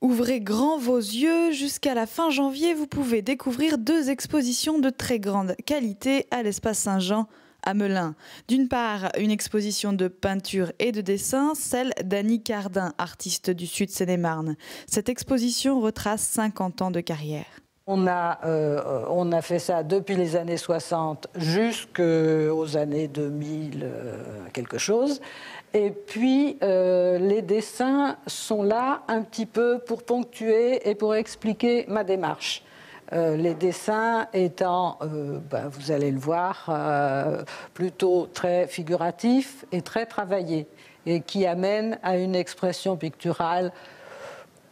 Ouvrez grand vos yeux, jusqu'à la fin janvier, vous pouvez découvrir 2 expositions de très grande qualité à l'Espace Saint-Jean à Melun. D'une part, une exposition de peinture et de dessin, celle d'Annie Cardin, artiste du Sud Seine-et-Marne. Cette exposition retrace 50 ans de carrière. On a fait ça depuis les années 60 jusqu'aux années 2000, quelque chose. Et puis, les dessins sont là un petit peu pour ponctuer et pour expliquer ma démarche. Les dessins étant, vous allez le voir, plutôt très figuratifs et très travaillés, et qui amènent à une expression picturale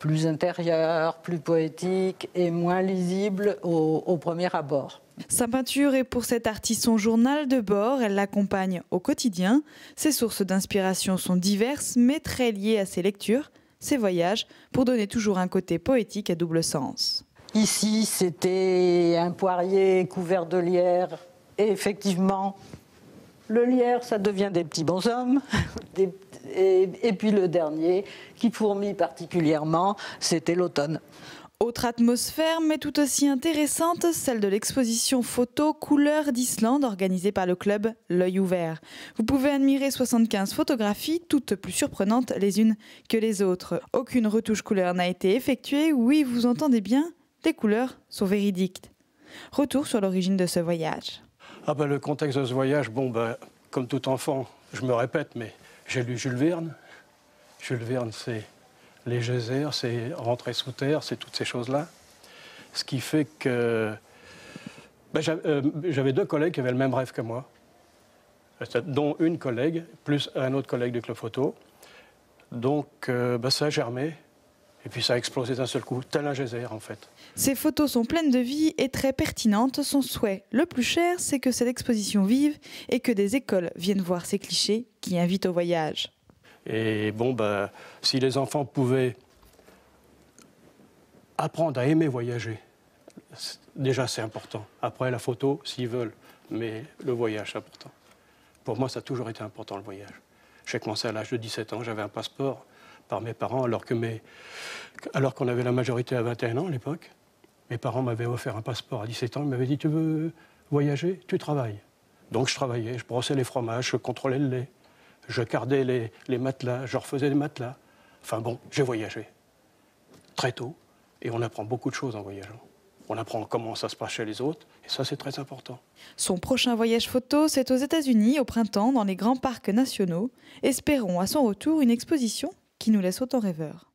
plus intérieure, plus poétique et moins lisible au premier abord. Sa peinture est pour cet artiste son journal de bord, elle l'accompagne au quotidien. Ses sources d'inspiration sont diverses mais très liées à ses lectures, ses voyages, pour donner toujours un côté poétique à double sens. Ici, c'était un poirier couvert de lierre et effectivement, le lierre, ça devient des petits bonshommes. Et puis le dernier, qui fourmille particulièrement, c'était l'automne. Autre atmosphère, mais tout aussi intéressante, celle de l'exposition photo Couleurs d'Islande organisée par le club L'Œil Ouvert. Vous pouvez admirer 75 photographies, toutes plus surprenantes les unes que les autres. Aucune retouche couleur n'a été effectuée, oui, vous entendez bien, les couleurs sont véridiques. Retour sur l'origine de ce voyage. Le contexte de ce voyage, comme tout enfant, je me répète, mais j'ai lu Jules Verne. Jules Verne, c'est les geysers, c'est rentrer sous terre, c'est toutes ces choses-là. Ce qui fait que j'avais 2 collègues qui avaient le même rêve que moi, dont une collègue, plus un autre collègue du club photo. Donc ça a germé, et puis ça a explosé d'un seul coup, tel un geyser en fait. Ces photos sont pleines de vie et très pertinentes. Son souhait le plus cher, c'est que cette exposition vive et que des écoles viennent voir ces clichés qui invitent au voyage. Et si les enfants pouvaient apprendre à aimer voyager, déjà c'est important. Après la photo, s'ils veulent, mais le voyage c'est important. Pour moi, ça a toujours été important le voyage. J'ai commencé à l'âge de 17 ans, j'avais un passeport par mes parents, alors qu'on avait la majorité à 21 ans à l'époque. Mes parents m'avaient offert un passeport à 17 ans, ils m'avaient dit « Tu veux voyager, tu travailles ». Donc je travaillais, je brossais les fromages, je contrôlais le lait. Je cardais les matelas, je refaisais les matelas. J'ai voyagé très tôt et on apprend beaucoup de choses en voyageant. On apprend comment ça se passe chez les autres et ça, c'est très important. Son prochain voyage photo, c'est aux États-Unis au printemps dans les grands parcs nationaux. Espérons à son retour une exposition qui nous laisse autant rêveurs.